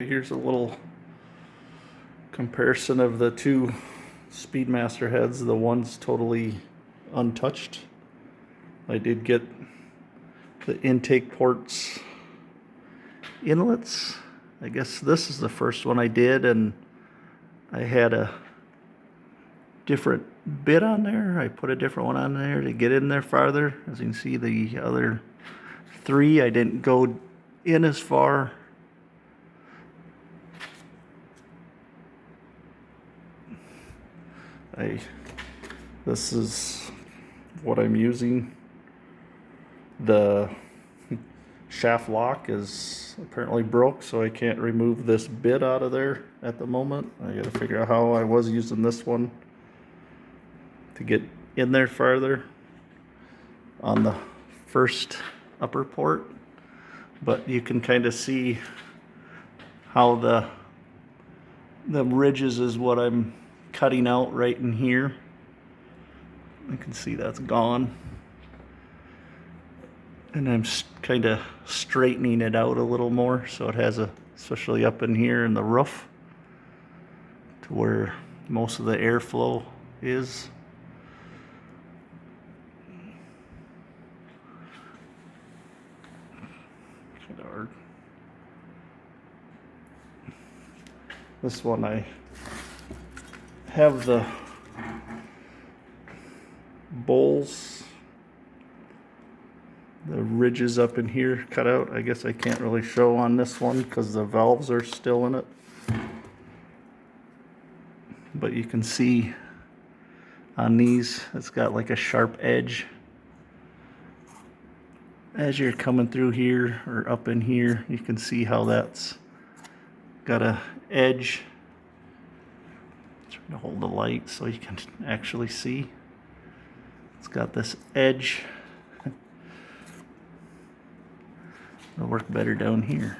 Here's a little comparison of the two Speedmaster heads. The one's totally untouched. I did get the intake ports inlets. I guess this is the first one I did, and I had a different bit on there. I put a different one on there to get in there farther. As you can see, the other three I didn't go in as far. This is what I'm using. The shaft lock is apparently broke, so I can't remove this bit out of there at the moment. I gotta figure out how. I was using this one to get in there farther on the first upper port, but you can kind of see how the ridges is what I'm cutting out right in here. You can see that's gone, and I'm kind of straightening it out a little more so it has a, especially up in here in the roof, to where most of the airflow is. Kind of hard. This one I have the bowls, the ridges up in here cut out. I guess I can't really show on this one because the valves are still in it, but you can see on these it's got like a sharp edge as you're coming through here, or up in here. You can see how that's got a edge. Trying to hold the light so you can actually see. It's got this edge. It'll work better down here.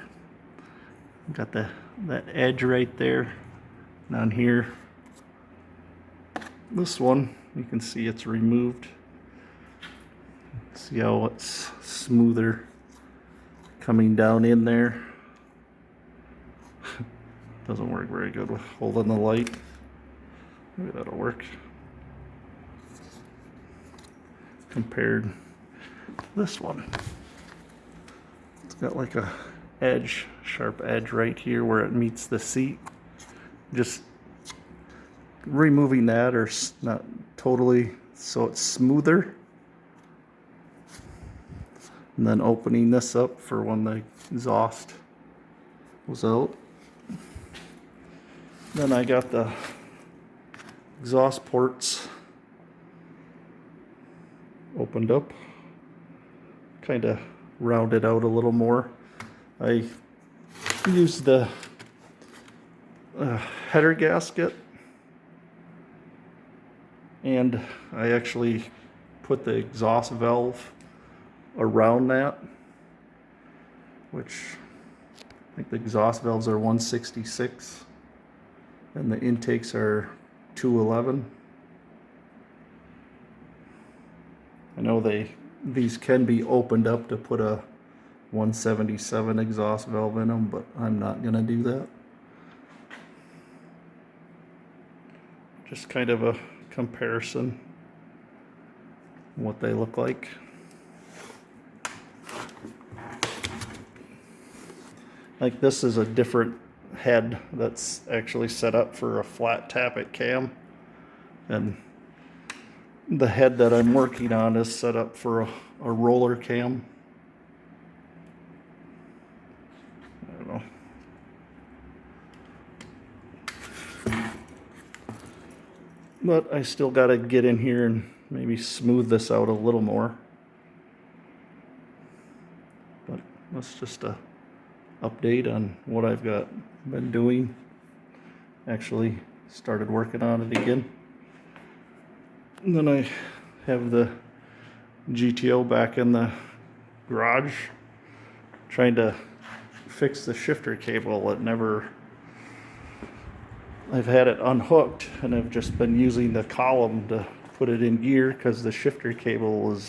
Got that edge right there. Down here, this one, you can see it's removed. See how it's smoother coming down in there. Doesn't work very good with holding the light. Maybe that'll work. Compared to this one, it's got like a edge, sharp edge right here where it meets the seat. Just removing that, or not totally, so it's smoother, and then opening this up for when the exhaust was out. Then I got the exhaust ports opened up, kind of rounded out a little more. I used the header gasket, and I actually put the exhaust valve around that, which I think the exhaust valves are 166 and the intakes are 211. I know these can be opened up to put a 177 exhaust valve in them, but I'm not gonna do that. Just kind of a comparison what they look like. Like, this is a different head that's actually set up for a flat tappet cam, and the head that I'm working on is set up for a roller cam. I don't know, but I still got to get in here and maybe smooth this out a little more. But that's just a update on what I've been doing. Actually started working on it again. And then I have the GTO back in the garage, trying to fix the shifter cable. I've had it unhooked, and I've just been using the column to put it in gear because the shifter cable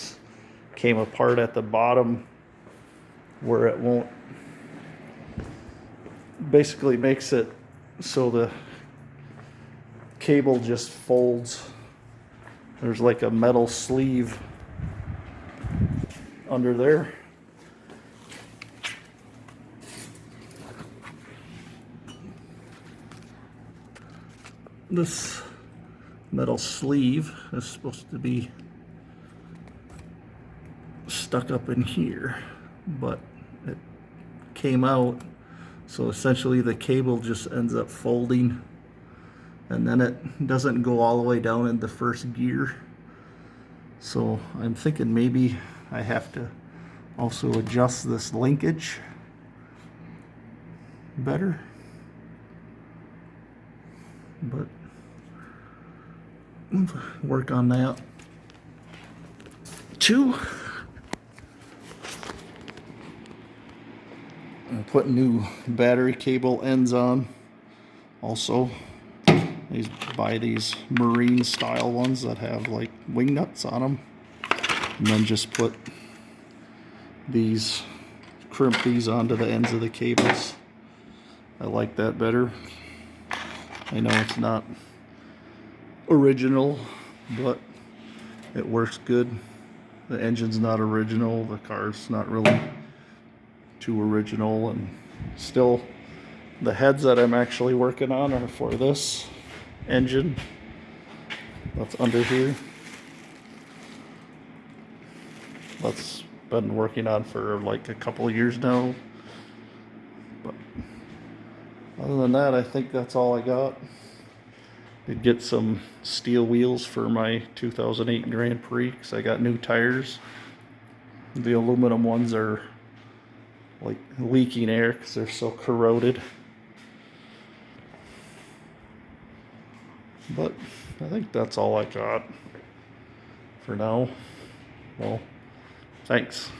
came apart at the bottom where it won't basically makes it so the cable just folds. There's like a metal sleeve under there. This metal sleeve is supposed to be stuck up in here, but it came out, so essentially the cable just ends up folding, and then it doesn't go all the way down in the first gear. So I'm thinking maybe I have to also adjust this linkage better, but work on that too. I put new battery cable ends on. Also, I buy these marine style ones that have like wing nuts on them, and then just put these, crimp these onto the ends of the cables. I like that better. I know it's not original, but it works good. The engine's not original, the car's not really too original, and still the heads that I'm actually working on are for this engine that's under here. That's been working on for like a couple of years now. But other than that, I think that's all I got. Did get some steel wheels for my 2008 Grand Prix because I got new tires. The aluminum ones are like leaking air because they're so corroded. But I think that's all I got for now. Well, thanks.